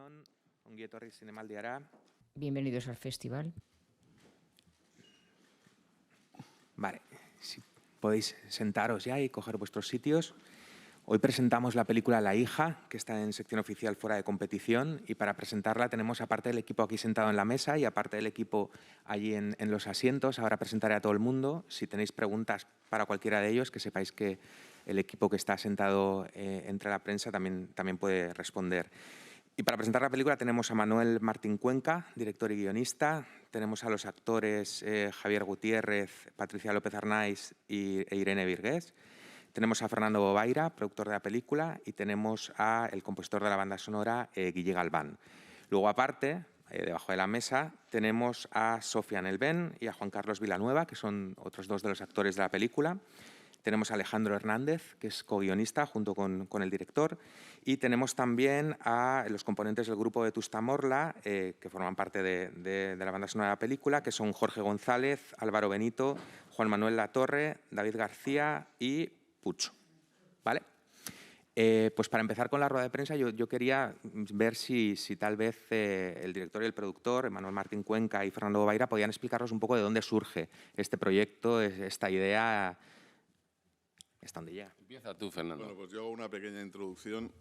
egunon, ongi etorri Zinemaldiara. Bienvenidos al festival. Vale, si podéis sentaros ya y coger vuestros sitios. Hoy presentamos la película La hija, que está en sección oficial fuera de competición, y para presentarla tenemos aparte del equipo aquí sentado en la mesa y aparte del equipo allí en los asientos. Ahora presentaré a todo el mundo. Si tenéis preguntas para cualquiera de ellos, que sepáis que el equipo que está sentado entre la prensa también puede responder. Y para presentar la película tenemos a Manuel Martín Cuenca, director y guionista. Tenemos a los actores Javier Gutiérrez, Patricia López Arnaiz e Irene Virgués. Tenemos a Fernando Bobaira, productor de la película, y tenemos al compositor de la banda sonora, Guille Galván. Luego, aparte, debajo de la mesa, tenemos a Sofía Nelven y a Juan Carlos Villanueva, que son otros dos de los actores de la película. Tenemos a Alejandro Hernández, que es co-guionista junto con el director. Y tenemos también a los componentes del grupo de Tusta Morla, que forman parte de la banda sonora de la película, que son Jorge González, Álvaro Benito, Juan Manuel Latorre, David García y Pucho. ¿Vale? Pues para empezar con la rueda de prensa, yo quería ver si tal vez el director y el productor, Manuel Martín Cuenca y Fernando Bobaira, podían explicarnos un poco de dónde surge este proyecto, esta idea, hasta dónde llega. Empieza tú, Fernando. Bueno, pues yo hago una pequeña introducción.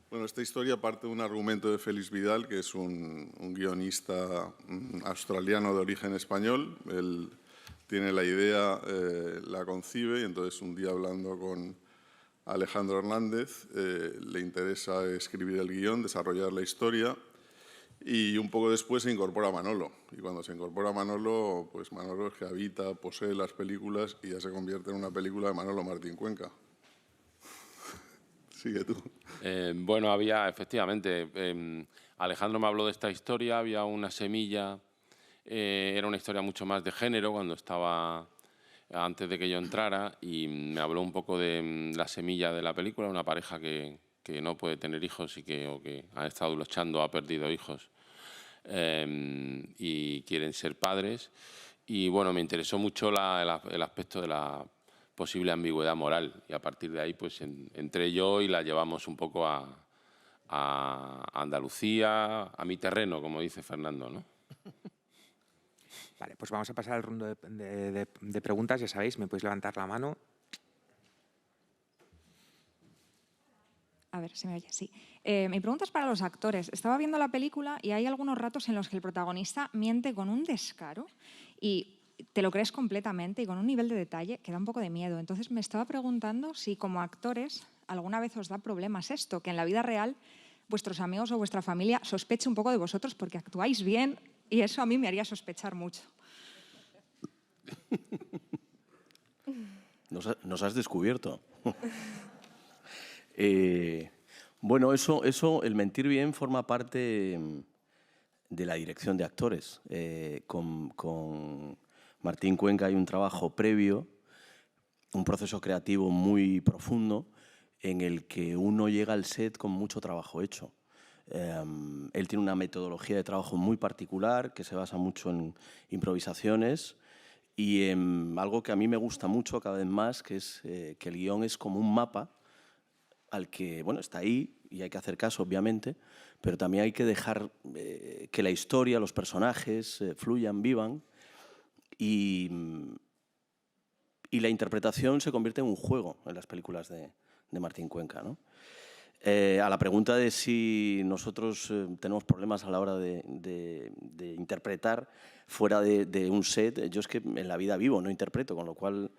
Bueno, esta historia parte de un argumento de Félix Vidal, que es un guionista australiano de origen español. Él tiene la idea, la concibe, y entonces un día hablando con Alejandro Hernández, le interesa escribir el guión, desarrollar la historia, y un poco después se incorpora Manolo. Y cuando se incorpora Manolo, pues Manolo es que habita, posee las películas y ya se convierte en una película de Manolo Martín Cuenca. Sigue tú. Bueno, había, efectivamente, Alejandro me habló de esta historia, había una semilla, era una historia mucho más de género cuando estaba antes de que yo entrara, y me habló un poco de la semilla de la película, una pareja que no puede tener hijos y que han estado luchando, ha perdido hijos y quieren ser padres. Y bueno, me interesó mucho el aspecto de la posible ambigüedad moral, y a partir de ahí pues entré yo y la llevamos un poco a Andalucía, a mi terreno, como dice Fernando, ¿no? Vale, pues vamos a pasar al rundo de preguntas. Ya sabéis, me podéis levantar la mano. A ver, ¿se me oye? Sí. Mi pregunta es para los actores. Estaba viendo la película y hay algunos ratos en los que el protagonista miente con un descaro y te lo crees completamente y con un nivel de detalle que da un poco de miedo. Entonces me estaba preguntando si como actores alguna vez os da problemas esto, que en la vida real vuestros amigos o vuestra familia sospeche un poco de vosotros porque actuáis bien, y eso a mí me haría sospechar mucho. Nos has descubierto. Bueno, eso, el mentir bien forma parte de la dirección de actores. Con Martín Cuenca hay un trabajo previo, un proceso creativo muy profundo en el que uno llega al set con mucho trabajo hecho. Él tiene una metodología de trabajo muy particular que se basa mucho en improvisaciones y en algo que a mí me gusta mucho cada vez más, que es que el guión es como un mapa al que, bueno, está ahí y hay que hacer caso, obviamente, pero también hay que dejar que la historia, los personajes fluyan, vivan, y la interpretación se convierte en un juego en las películas de Martín Cuenca, ¿no? A la pregunta de si nosotros tenemos problemas a la hora de interpretar fuera de un set, yo es que en la vida vivo, no interpreto, con lo cual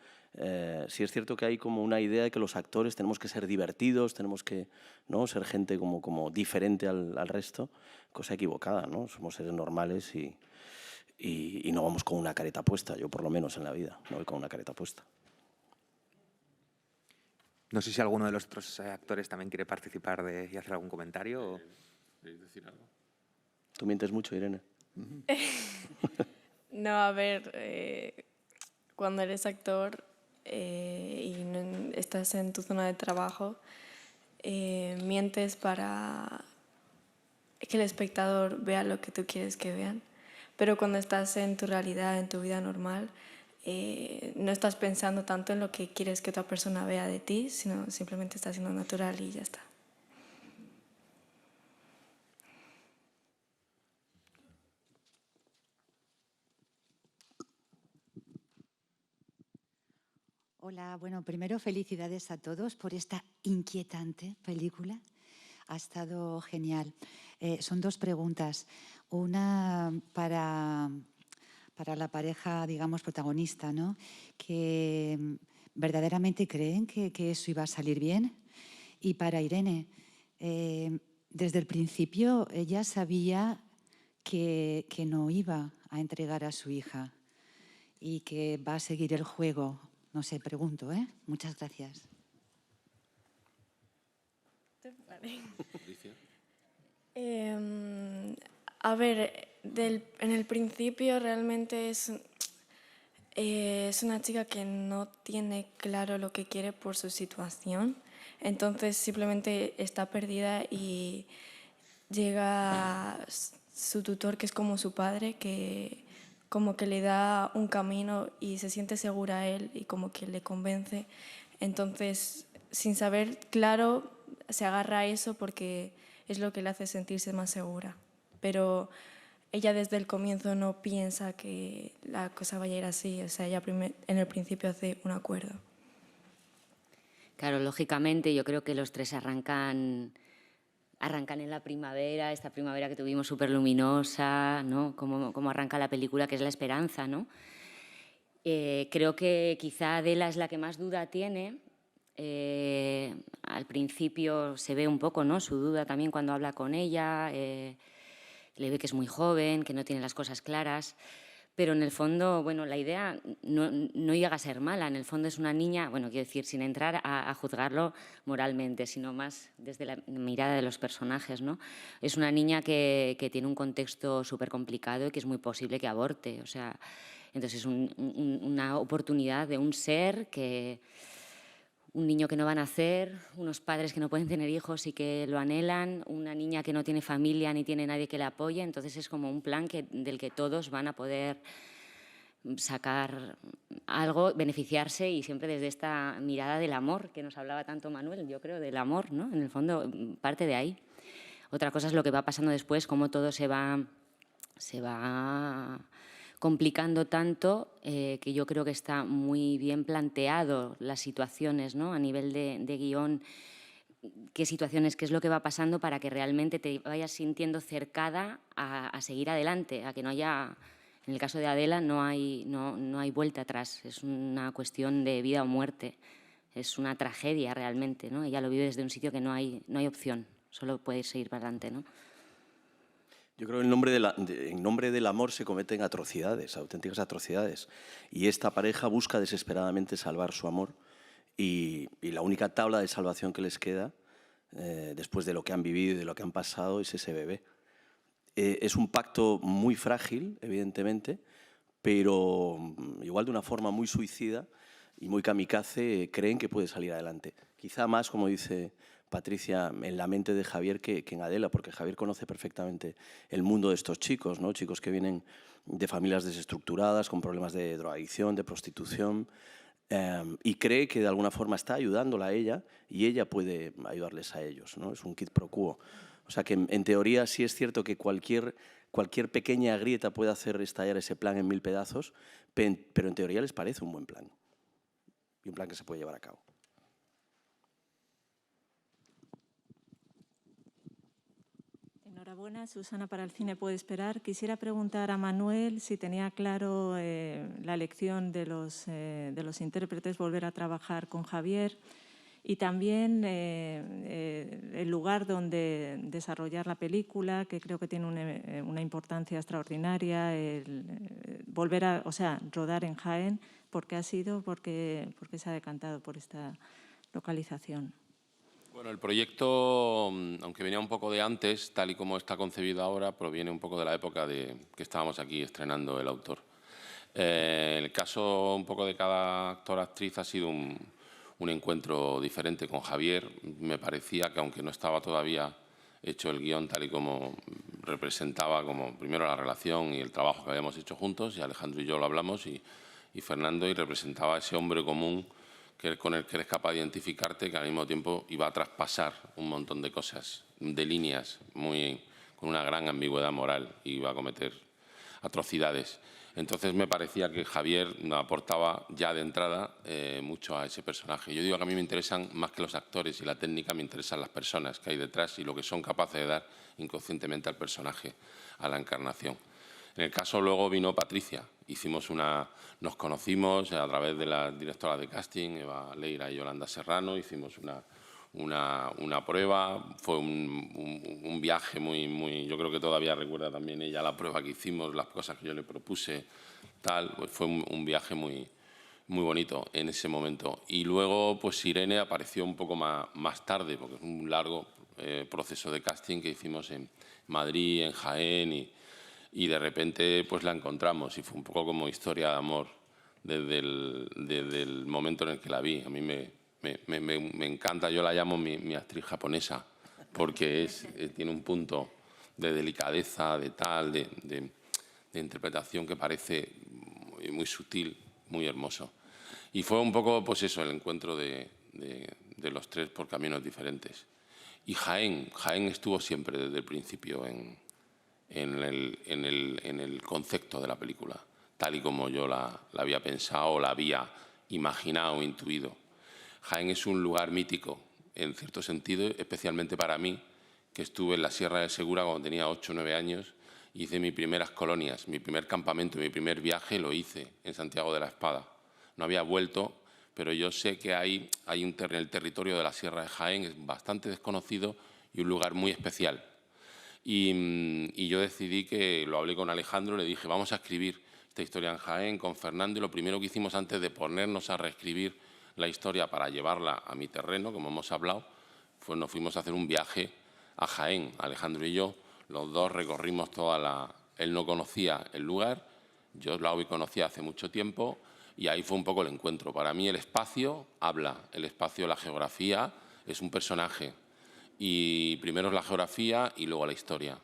sí es cierto que hay como una idea de que los actores tenemos que ser divertidos, tenemos que, ¿no?, ser gente como diferente al resto, cosa equivocada, ¿no? Somos seres normales y no vamos con una careta puesta, yo por lo menos en la vida no voy con una careta puesta. No sé si alguno de los otros actores también quiere participar y hacer algún comentario. ¿Queréis decir algo? ¿Tú mientes mucho, Irene? No, a ver, cuando eres actor y estás en tu zona de trabajo, mientes para que el espectador vea lo que tú quieres que vean. Pero cuando estás en tu realidad, en tu vida normal, no estás pensando tanto en lo que quieres que otra persona vea de ti, sino simplemente estás siendo natural y ya está. Hola, bueno, primero felicidades a todos por esta inquietante película. Ha estado genial. Son dos preguntas. Una para la pareja, digamos, protagonista, ¿no? Que verdaderamente creen que eso iba a salir bien. Y para Irene, desde el principio ella sabía que no iba a entregar a su hija y que va a seguir el juego. No sé, pregunto, ¿eh? Muchas gracias. A ver, en el principio realmente es una chica que no tiene claro lo que quiere por su situación, entonces simplemente está perdida y llega su tutor, que es como su padre, que como que le da un camino y se siente segura a él y como que le convence. Entonces, sin saber claro, se agarra a eso porque es lo que le hace sentirse más segura. Pero ella desde el comienzo no piensa que la cosa vaya a ir así. O sea, ella en el principio hace un acuerdo. Claro, lógicamente yo creo que los tres arrancan en la primavera, esta primavera que tuvimos súper luminosa, ¿no? Como arranca la película, que es la esperanza, ¿no? Creo que quizá Adela es la que más duda tiene. Al principio se ve un poco, ¿no?, su duda también cuando habla con ella, le ve que es muy joven, que no tiene las cosas claras, pero en el fondo, bueno, la idea no llega a ser mala. En el fondo es una niña, bueno, quiero decir, sin entrar a juzgarlo moralmente, sino más desde la mirada de los personajes, ¿no? Es una niña que tiene un contexto súper complicado y que es muy posible que aborte. O sea, entonces es una oportunidad de un ser que... Un niño que no va a nacer, unos padres que no pueden tener hijos y que lo anhelan, una niña que no tiene familia ni tiene nadie que la apoye. Entonces es como un plan del que todos van a poder sacar algo, beneficiarse, y siempre desde esta mirada del amor que nos hablaba tanto Manuel, yo creo, del amor, ¿no? En el fondo parte de ahí. Otra cosa es lo que va pasando después, cómo todo se va complicando tanto, que yo creo que está muy bien planteado las situaciones, ¿no?, a nivel de guión, qué situaciones, qué es lo que va pasando para que realmente te vayas sintiendo cercada a seguir adelante, a que no haya, en el caso de Adela, no hay vuelta atrás, es una cuestión de vida o muerte, es una tragedia realmente, ¿no? Ella lo vive desde un sitio que no hay opción, solo puede seguir para adelante, ¿no? Yo creo que en nombre del amor se cometen atrocidades, auténticas atrocidades. Y esta pareja busca desesperadamente salvar su amor y la única tabla de salvación que les queda, después de lo que han vivido y de lo que han pasado, es ese bebé. Es un pacto muy frágil, evidentemente, pero igual de una forma muy suicida y muy kamikaze, creen que puede salir adelante. Quizá más, como dice Patricia, en la mente de Javier que en Adela, porque Javier conoce perfectamente el mundo de estos chicos, ¿no? Chicos que vienen de familias desestructuradas, con problemas de drogadicción, de prostitución, y cree que de alguna forma está ayudándola a ella y ella puede ayudarles a ellos, ¿no? Es un quid pro quo. O sea que en teoría sí es cierto que cualquier pequeña grieta puede hacer estallar ese plan en 1000 pedazos, pero en teoría les parece un buen plan y un plan que se puede llevar a cabo. Enhorabuena, Susana, para el cine puede esperar. Quisiera preguntar a Manuel si tenía claro la elección de los intérpretes, volver a trabajar con Javier, y también el lugar donde desarrollar la película, que creo que tiene una importancia extraordinaria, volver a, o sea, rodar en Jaén. ¿Por qué ha sido? ¿Por qué se ha decantado por esta localización? Bueno, el proyecto, aunque venía un poco de antes, tal y como está concebido ahora, proviene un poco de la época que estábamos aquí estrenando el autor. El caso un poco de cada actor o actriz ha sido un encuentro diferente con Javier. Me parecía que, aunque no estaba todavía hecho el guión tal y como representaba, como primero la relación y el trabajo que habíamos hecho juntos, y Alejandro y yo lo hablamos, y Fernando, y representaba ese hombre común con el que eres capaz de identificarte, que al mismo tiempo iba a traspasar un montón de cosas, de líneas, con una gran ambigüedad moral, y iba a cometer atrocidades. Entonces me parecía que Javier aportaba ya de entrada mucho a ese personaje. Yo digo que a mí me interesan más que los actores y la técnica, me interesan las personas que hay detrás y lo que son capaces de dar inconscientemente al personaje, a la encarnación. En el caso luego vino Patricia. Nos conocimos a través de las directoras de casting, Eva Leira y Yolanda Serrano, hicimos una prueba, fue un viaje muy, yo creo que todavía recuerda también ella la prueba que hicimos, las cosas que yo le propuse, pues fue un viaje muy bonito en ese momento. Y luego, pues Irene apareció un poco más tarde, porque es un largo proceso de casting que hicimos en Madrid, en Jaén, y de repente pues la encontramos y fue un poco como historia de amor desde el momento en el que la vi. A mí me encanta, yo la llamo mi actriz japonesa, porque tiene un punto de delicadeza, de interpretación que parece muy sutil, muy hermoso. Y fue un poco, pues eso, el encuentro de los tres por caminos diferentes. Y Jaén estuvo siempre desde el principio en el concepto de la película, tal y como yo la había pensado, la había imaginado, intuido. Jaén es un lugar mítico, en cierto sentido, especialmente para mí, que estuve en la Sierra de Segura cuando tenía 8 o 9 años, hice mis primeras colonias, mi primer campamento, mi primer viaje lo hice en Santiago de la Espada. No había vuelto, pero yo sé que hay en el territorio de la Sierra de Jaén, es bastante desconocido y un lugar muy especial. Y yo decidí que, lo hablé con Alejandro, le dije, vamos a escribir esta historia en Jaén con Fernando, y lo primero que hicimos antes de ponernos a reescribir la historia para llevarla a mi terreno, como hemos hablado, pues nos fuimos a hacer un viaje a Jaén. Alejandro y yo, los dos recorrimos Él no conocía el lugar, yo lo conocía hace mucho tiempo, y ahí fue un poco el encuentro. Para mí el espacio habla, el espacio, la geografía, es un personaje. Y primero es la geografía y luego la historia.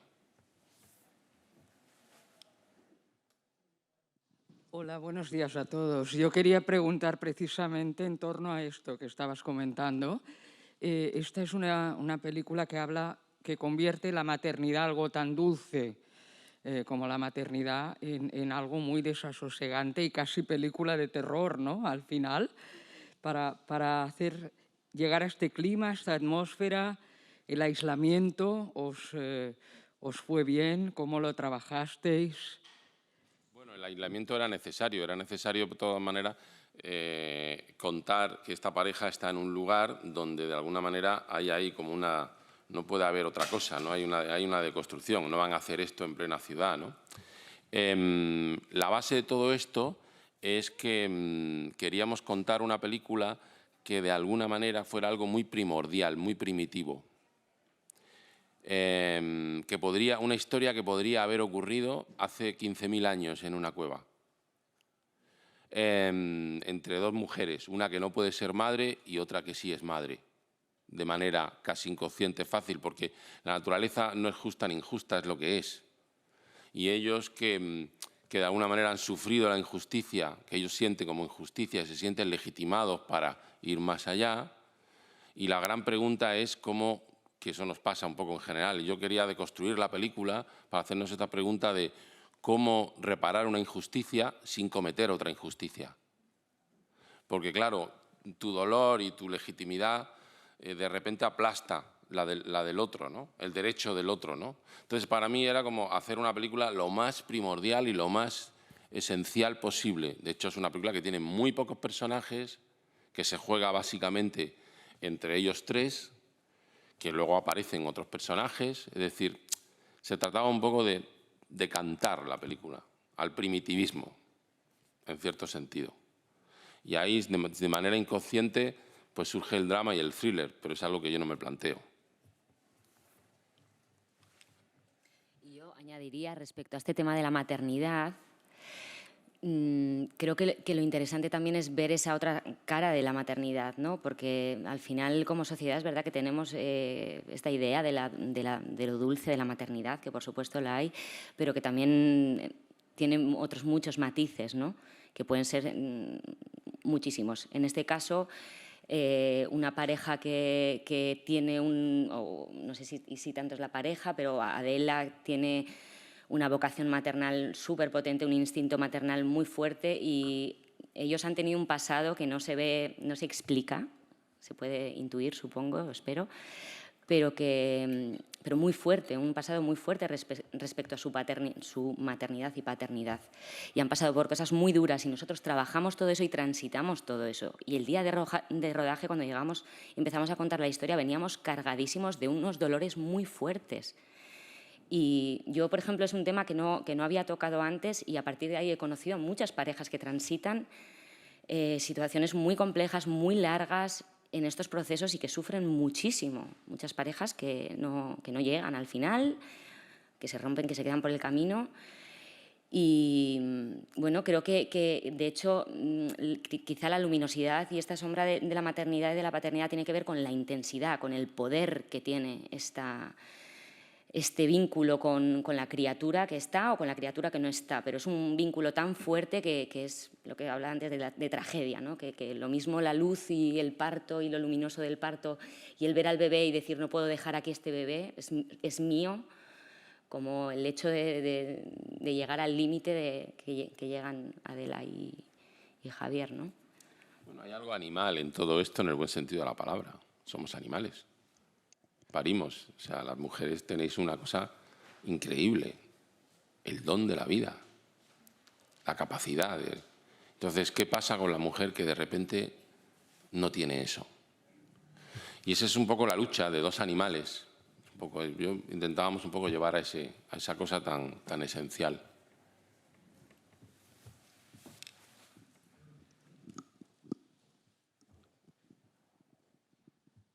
Hola, buenos días a todos. Yo quería preguntar precisamente en torno a esto que estabas comentando. Esta es una película que convierte la maternidad, algo tan dulce como la maternidad, en algo muy desasosegante y casi película de terror, ¿no? Al final, para hacer llegar a este clima, a esta atmósfera. ¿El aislamiento os fue bien? ¿Cómo lo trabajasteis? Bueno, el aislamiento era necesario de todas maneras contar que esta pareja está en un lugar donde de alguna manera hay ahí como no puede haber otra cosa, ¿no? Hay una deconstrucción, no van a hacer esto en plena ciudad, ¿no? La base de todo esto es que queríamos contar una película que de alguna manera fuera algo muy primordial, muy primitivo. Una historia que podría haber ocurrido hace 15.000 años en una cueva, entre dos mujeres, una que no puede ser madre y otra que sí es madre, de manera casi inconsciente, fácil, porque la naturaleza no es justa ni injusta, es lo que es. Y ellos que de alguna manera han sufrido la injusticia, que ellos sienten como injusticia, se sienten legitimados para ir más allá. Y la gran pregunta es cómo, que eso nos pasa un poco en general. Yo quería deconstruir la película para hacernos esta pregunta de cómo reparar una injusticia sin cometer otra injusticia. Porque, claro, tu dolor y tu legitimidad de repente aplasta la del otro, ¿no? El derecho del otro, ¿no? Entonces, para mí era como hacer una película lo más primordial y lo más esencial posible. De hecho, es una película que tiene muy pocos personajes, que se juega básicamente entre ellos tres, que luego aparecen otros personajes. Es decir, se trataba un poco de decantar la película al primitivismo, en cierto sentido. Y ahí, de manera inconsciente, pues surge el drama y el thriller, pero es algo que yo no me planteo. Yo añadiría respecto a este tema de la maternidad, creo que lo interesante también es ver esa otra cara de la maternidad, ¿no? Porque al final, como sociedad, es verdad que tenemos esta idea de lo dulce de la maternidad, que por supuesto la hay, pero que también tiene otros muchos matices, ¿no? Que pueden ser muchísimos. En este caso, una pareja que tiene no sé si tanto es la pareja, pero Adela tiene una vocación maternal súper potente, un instinto maternal muy fuerte, y ellos han tenido un pasado que no se ve, no se explica, se puede intuir, supongo, espero, pero muy fuerte, un pasado muy fuerte respecto a su maternidad y paternidad. Y han pasado por cosas muy duras y nosotros trabajamos todo eso y transitamos todo eso. Y el día de rodaje, cuando llegamos, empezamos a contar la historia, veníamos cargadísimos de unos dolores muy fuertes. Y yo, por ejemplo, es un tema que no había tocado antes, y a partir de ahí he conocido muchas parejas que transitan situaciones muy complejas, muy largas en estos procesos y que sufren muchísimo. Muchas parejas que no llegan al final, que se rompen, que se quedan por el camino. Y bueno, creo que de hecho quizá la luminosidad y esta sombra de la maternidad y de la paternidad tiene que ver con la intensidad, con el poder que tiene este vínculo con la criatura que está o con la criatura que no está, pero es un vínculo tan fuerte que es lo que hablaba antes de tragedia, ¿no? Que lo mismo la luz y el parto y lo luminoso del parto y el ver al bebé y decir no puedo dejar aquí este bebé, es mío, como el hecho de llegar al límite que llegan Adela y Javier, ¿no? Bueno, hay algo animal en todo esto, en el buen sentido de la palabra. Somos animales. Parimos. O sea, las mujeres tenéis una cosa increíble, el don de la vida, la capacidad. Entonces, ¿qué pasa con la mujer que de repente no tiene eso? Y esa es un poco la lucha de dos animales. Intentábamos un poco llevar a esa cosa tan esencial.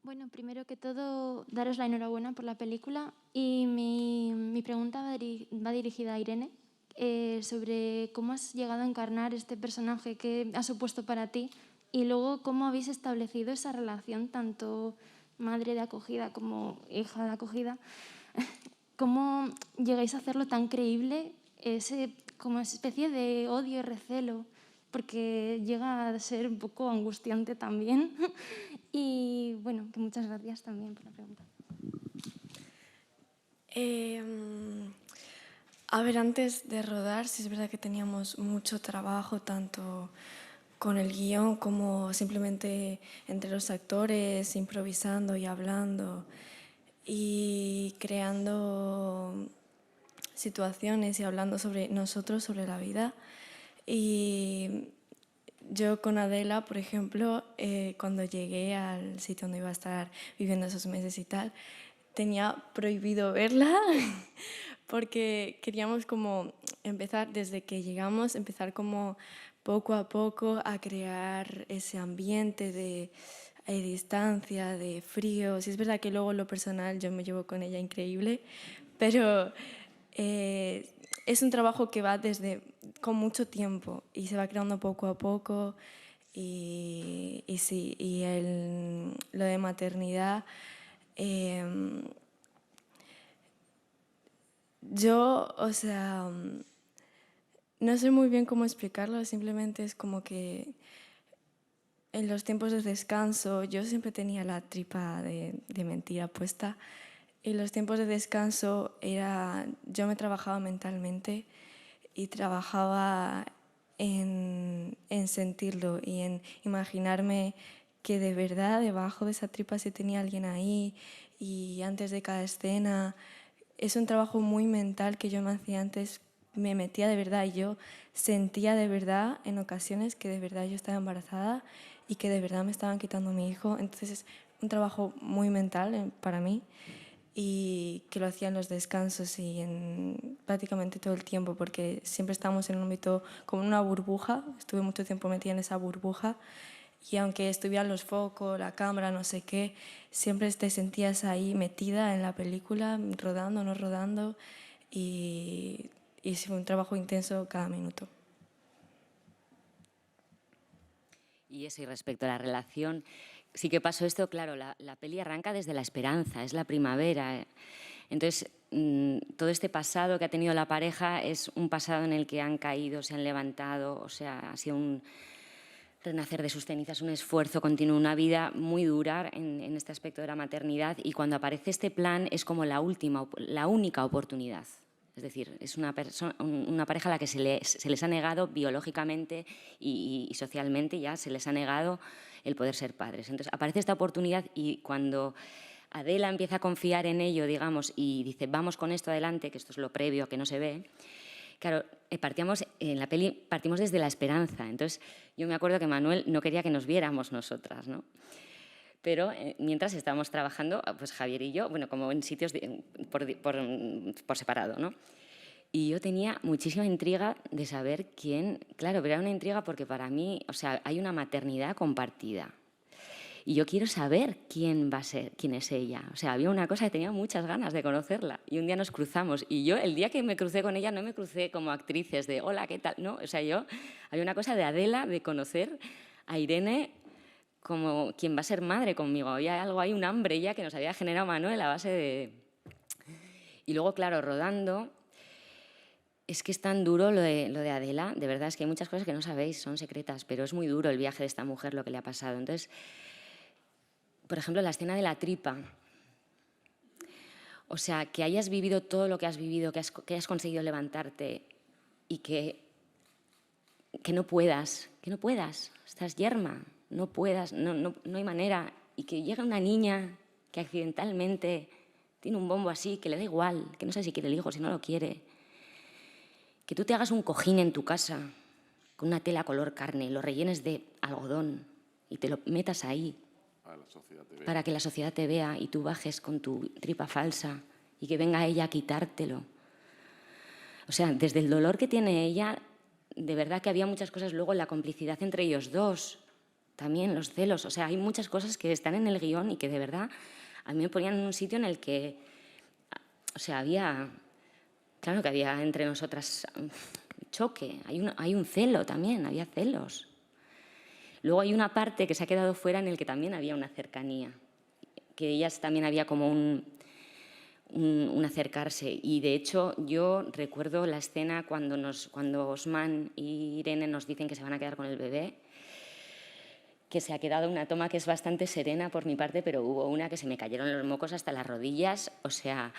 Bueno, primero que todo, daros la enhorabuena por la película, y mi pregunta va dirigida a Irene, sobre cómo has llegado a encarnar este personaje que ha supuesto para ti, y luego cómo habéis establecido esa relación, tanto madre de acogida como hija de acogida. ¿Cómo llegáis a hacerlo tan creíble, como esa especie de odio y recelo? Porque llega a ser un poco angustiante también. Y bueno, que muchas gracias también por la pregunta. A ver, antes de rodar, sí es verdad que teníamos mucho trabajo, tanto con el guión como simplemente entre los actores, improvisando y hablando y creando situaciones y hablando sobre nosotros, sobre la vida. Y yo con Adela, por ejemplo, cuando llegué al sitio donde iba a estar viviendo esos meses y tal, tenía prohibido verla porque queríamos como empezar, desde que llegamos, empezar como poco a poco a crear ese ambiente de distancia, de frío. Sí, es verdad que luego en lo personal yo me llevo con ella increíble, pero es un trabajo que va con mucho tiempo y se va creando poco a poco. Y sí, y lo de maternidad, yo, o sea, no sé muy bien cómo explicarlo, simplemente es como que en los tiempos de descanso yo siempre tenía la tripa de mentira puesta. En los tiempos de descanso yo me trabajaba mentalmente y trabajaba en sentirlo y en imaginarme que de verdad debajo de esa tripa sí tenía alguien ahí, y antes de cada escena. Es un trabajo muy mental que yo no hacía antes, me metía de verdad y yo sentía de verdad en ocasiones que de verdad yo estaba embarazada y que de verdad me estaban quitando a mi hijo. Entonces es un trabajo muy mental para mí, y que lo hacía en los descansos y prácticamente todo el tiempo, porque siempre estábamos en un ámbito como en una burbuja. Estuve mucho tiempo metida en esa burbuja, y aunque estuvieran los focos, la cámara, no sé qué, siempre te sentías ahí metida en la película, rodando, no rodando, y fue un trabajo intenso cada minuto. Y eso, y respecto a la relación, sí que pasó esto, claro, la peli arranca desde la esperanza, es la primavera. Entonces, todo este pasado que ha tenido la pareja es un pasado en el que han caído, se han levantado, o sea, ha sido un renacer de sus cenizas, un esfuerzo continuo, una vida muy dura en este aspecto de la maternidad, y cuando aparece este plan es como la única oportunidad. Es decir, es una pareja a la que se les ha negado biológicamente y socialmente, ya se les ha negado el poder ser padres. Entonces aparece esta oportunidad y cuando Adela empieza a confiar en ello, digamos, y dice, vamos con esto adelante, que esto es lo previo, que no se ve, claro, en la peli partimos desde la esperanza. Entonces yo me acuerdo que Manuel no quería que nos viéramos nosotras, ¿no? Pero mientras estábamos trabajando, pues Javier y yo, bueno, como en sitios por separado, ¿no? Y yo tenía muchísima intriga de saber quién... Claro, pero era una intriga porque para mí, o sea, hay una maternidad compartida. Y yo quiero saber quién es ella. O sea, había una cosa que tenía muchas ganas de conocerla. Y un día nos cruzamos. Y yo, el día que me crucé con ella, no me crucé como actrices de hola, ¿qué tal? No, o sea, había una cosa de Adela, de conocer a Irene como quien va a ser madre conmigo. Había algo ahí, un hambre ya que nos había generado Manuel a base de... Y luego, claro, rodando, es que es tan duro lo de Adela. De verdad, es que hay muchas cosas que no sabéis, son secretas, pero es muy duro el viaje de esta mujer, lo que le ha pasado. Entonces, por ejemplo, la escena de la tripa. O sea, que hayas vivido todo lo que has vivido, que hayas conseguido levantarte y que no puedas, estás yerma. No puedas, no hay manera. Y que llega una niña que accidentalmente tiene un bombo así, que le da igual, que no sabe si quiere el hijo, si no lo quiere. Que tú te hagas un cojín en tu casa con una tela color carne, lo rellenes de algodón y te lo metas ahí para que la sociedad te vea y tú bajes con tu tripa falsa y que venga ella a quitártelo. O sea, desde el dolor que tiene ella, de verdad que había muchas cosas luego en la complicidad entre ellos dos. También los celos, o sea, hay muchas cosas que están en el guión y que de verdad a mí me ponían en un sitio en el que, o sea, claro que había entre nosotras choque, hay un celo también, había celos. Luego hay una parte que se ha quedado fuera en el que también había una cercanía, que ellas también había como un acercarse. Y de hecho yo recuerdo la escena cuando Osman y Irene nos dicen que se van a quedar con el bebé, que se ha quedado una toma que es bastante serena por mi parte, pero hubo una que se me cayeron los mocos hasta las rodillas, o sea,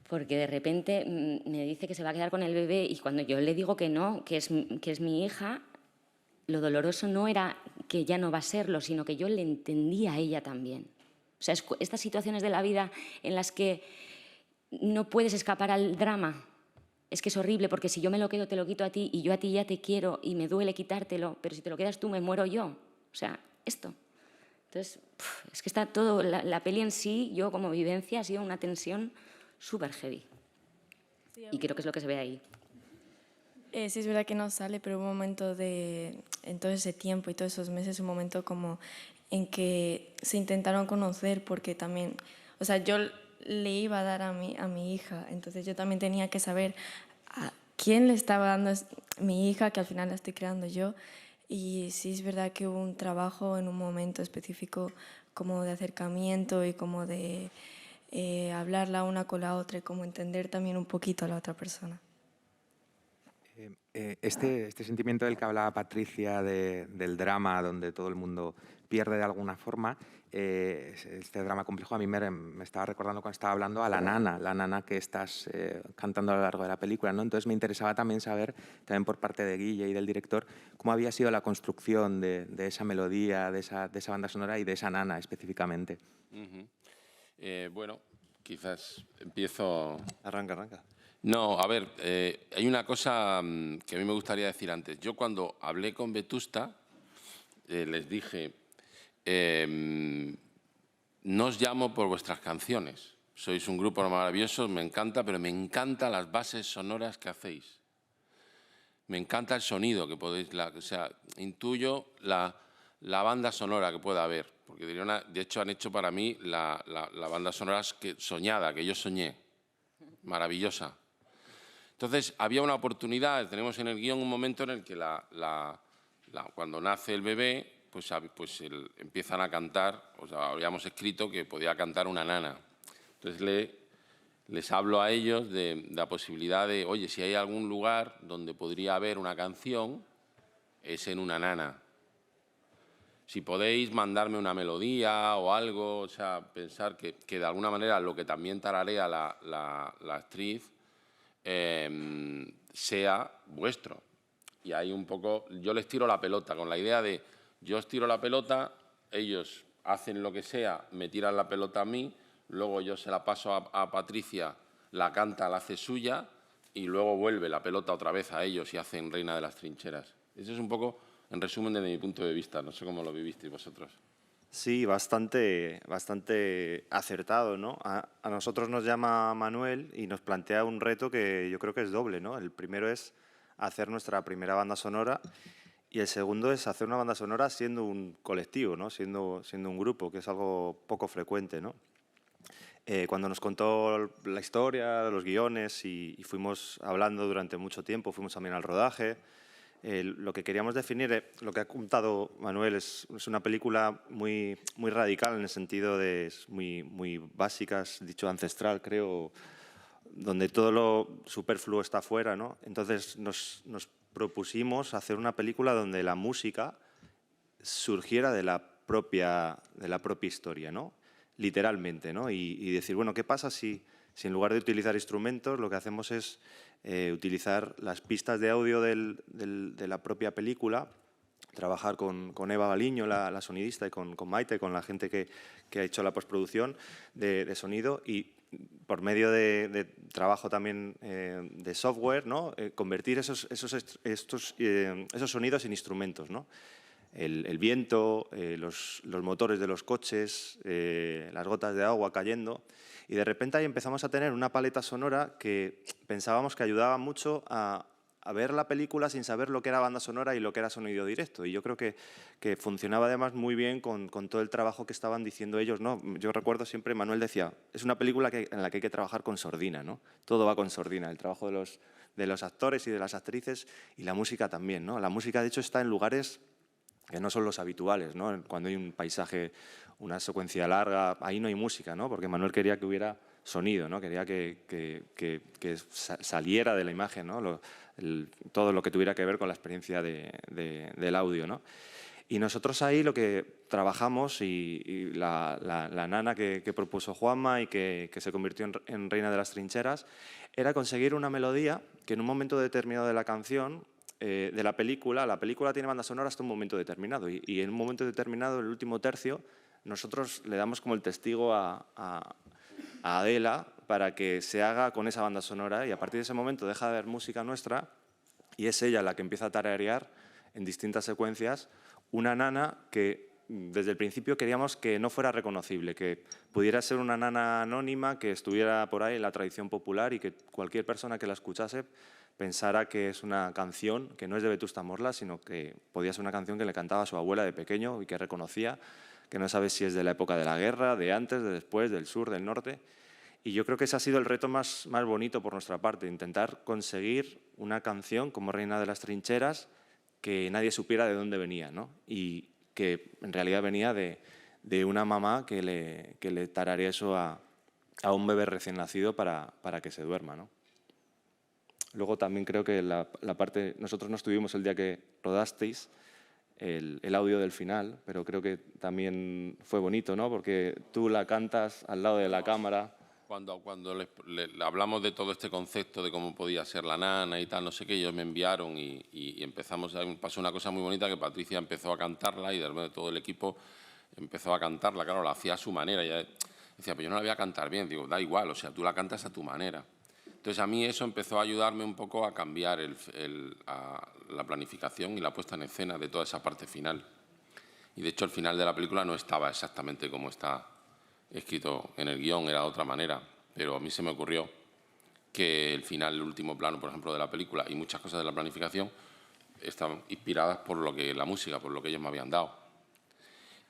porque de repente me dice que se va a quedar con el bebé y cuando yo le digo que no, que es mi hija, lo doloroso no era que ya no va a serlo, sino que yo le entendía a ella también. O sea, estas situaciones de la vida en las que no puedes escapar al drama, es que es horrible porque si yo me lo quedo te lo quito a ti y yo a ti ya te quiero y me duele quitártelo, pero si te lo quedas tú me muero yo. O sea, esto. Entonces, es que está todo, la peli en sí, yo como vivencia, ha sido una tensión súper heavy. Sí, y creo que es lo que se ve ahí. Sí, es verdad que no sale, pero hubo un momento en todo ese tiempo y todos esos meses, un momento como en que se intentaron conocer porque también, o sea, yo le iba a dar a mi hija, entonces yo también tenía que saber a quién le estaba dando mi hija, que al final la estoy creando yo. Y sí es verdad que hubo un trabajo en un momento específico como de acercamiento y como de hablar la una con la otra y como entender también un poquito a la otra persona. Este sentimiento del que hablaba Patricia, del drama, donde todo el mundo pierde de alguna forma, este drama complejo a mí me estaba recordando cuando estaba hablando a la nana que estás cantando a lo largo de la película, ¿no? Entonces me interesaba también saber, también por parte de Guille y del director, cómo había sido la construcción de esa melodía, de esa banda sonora y de esa nana específicamente. Bueno, quizás empiezo... Arranca. No, a ver, hay una cosa que a mí me gustaría decir antes. Yo cuando hablé con Vetusta les dije, no os llamo por vuestras canciones. Sois un grupo maravilloso, me encanta, pero me encantan las bases sonoras que hacéis. Me encanta el sonido que podéis, o sea, intuyo la banda sonora que pueda haber. Porque de hecho han hecho para mí la banda sonora soñada, que yo soñé. Maravillosa. Entonces, había una oportunidad, tenemos en el guión un momento en el que cuando nace el bebé, pues empiezan a cantar, o sea, habíamos escrito que podía cantar una nana. Entonces, les hablo a ellos de la posibilidad de, oye, si hay algún lugar donde podría haber una canción, es en una nana. Si podéis mandarme una melodía o algo, o sea, pensar que de alguna manera lo que también tararea la actriz sea vuestro. Y ahí un poco, yo les tiro la pelota, con la idea de, yo os tiro la pelota, ellos hacen lo que sea, me tiran la pelota a mí, luego yo se la paso a Patricia, la canta, la hace suya, y luego vuelve la pelota otra vez a ellos y hacen Reina de las Trincheras. Eso es un poco, en resumen, desde mi punto de vista. No sé cómo lo vivisteis vosotros. Sí, bastante acertado, ¿no? A nosotros nos llama Manuel y nos plantea un reto que yo creo que es doble, ¿no? El primero es hacer nuestra primera banda sonora y el segundo es hacer una banda sonora siendo un colectivo, ¿no? Siendo un grupo, que es algo poco frecuente, ¿no? Cuando nos contó la historia, los guiones y fuimos hablando durante mucho tiempo, fuimos también al rodaje, lo que queríamos definir, lo que ha contado Manuel, es una película muy radical en el sentido de muy básica, dicho ancestral, creo, donde todo lo superfluo está fuera, ¿no? Entonces nos propusimos hacer una película donde la música surgiera de la propia historia, ¿no? Literalmente, ¿no? Y decir, bueno, ¿qué pasa si en lugar de utilizar instrumentos lo que hacemos es utilizar las pistas de audio de la propia película, trabajar con Eva Baliño, la sonidista, y con Maite, con la gente que ha hecho la postproducción de sonido, y por medio de trabajo también de software, ¿no? Convertir esos sonidos en instrumentos, ¿no? El viento, los motores de los coches, las gotas de agua cayendo, y de repente ahí empezamos a tener una paleta sonora que pensábamos que ayudaba mucho a ver la película sin saber lo que era banda sonora y lo que era sonido directo. Y yo creo que funcionaba además muy bien con todo el trabajo que estaban diciendo ellos, ¿no? Yo recuerdo siempre, Manuel decía, es una película en la que hay que trabajar con sordina, ¿no? Todo va con sordina, el trabajo de los actores y de las actrices, y la música también, ¿no? La música, de hecho, está en lugares que no son los habituales, ¿no? Cuando hay un paisaje, una secuencia larga, ahí no hay música, ¿no? Porque Manuel quería que hubiera sonido, ¿no? Quería que saliera de la imagen, ¿no? Todo lo que tuviera que ver con la experiencia del audio, ¿no? Y nosotros ahí lo que trabajamos, y la nana que propuso Juanma y que se convirtió en Reina de las Trincheras, era conseguir una melodía que en un momento determinado de la canción, de la película tiene banda sonora hasta un momento determinado, y en un momento determinado, el último tercio, nosotros le damos como el testigo a Adela para que se haga con esa banda sonora, y a partir de ese momento deja de haber música nuestra y es ella la que empieza a tararear en distintas secuencias una nana que desde el principio queríamos que no fuera reconocible, que pudiera ser una nana anónima que estuviera por ahí en la tradición popular y que cualquier persona que la escuchase pensara que es una canción que no es de Vetusta Morla, sino que podía ser una canción que le cantaba a su abuela de pequeño y que reconocía, que no sabe si es de la época de la guerra, de antes, de después, del sur, del norte. Y yo creo que ese ha sido el reto más bonito por nuestra parte, intentar conseguir una canción como Reina de las Trincheras que nadie supiera de dónde venía, ¿no? Y que en realidad venía de una mamá que le tararea eso a un bebé recién nacido para que se duerma, ¿no? Luego también creo que la parte... Nosotros no estuvimos el día que rodasteis el audio del final, pero creo que también fue bonito, ¿no? Porque tú la cantas al lado de la cámara. Cuando le hablamos de todo este concepto de cómo podía ser la nana y tal, no sé qué, ellos me enviaron y empezamos, pasó una cosa muy bonita, que Patricia empezó a cantarla y de todo el equipo empezó a cantarla, claro, la hacía a su manera. Y ella decía, pues yo no la voy a cantar bien, digo, da igual, o sea, tú la cantas a tu manera. Entonces a mí eso empezó a ayudarme un poco a cambiar la planificación y la puesta en escena de toda esa parte final. Y de hecho el final de la película no estaba exactamente como está escrito en el guión, era de otra manera, pero a mí se me ocurrió que el final, el último plano, por ejemplo, de la película y muchas cosas de la planificación estaban inspiradas por la música, por lo que ellos me habían dado.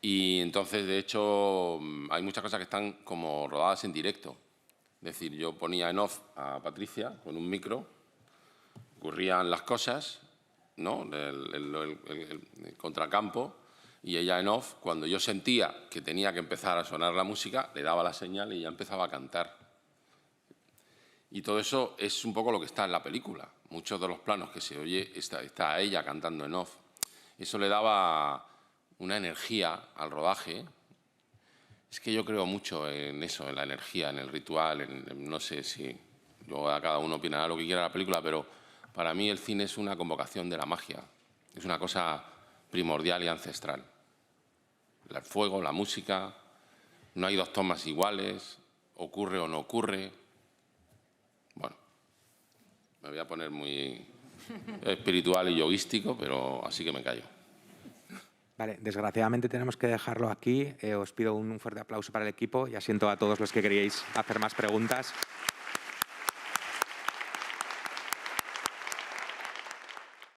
Y entonces, de hecho, hay muchas cosas que están como rodadas en directo. Es decir, yo ponía en off a Patricia con un micro, ocurrían las cosas, ¿no? El contracampo, y ella en off, cuando yo sentía que tenía que empezar a sonar la música, le daba la señal y ya empezaba a cantar. Y todo eso es un poco lo que está en la película. Muchos de los planos que se oye está ella cantando en off. Eso le daba una energía al rodaje. Es que yo creo mucho en eso, en la energía, en el ritual, no sé si luego cada uno opinará lo que quiera de la película, pero para mí el cine es una convocación de la magia. Es una cosa primordial y ancestral. El fuego, la música, no hay dos tomas iguales, ocurre o no ocurre. Bueno, me voy a poner muy espiritual y yoguístico, pero así que me callo. Vale, desgraciadamente tenemos que dejarlo aquí. Os pido un fuerte aplauso para el equipo y asiento a todos los que queríais hacer más preguntas.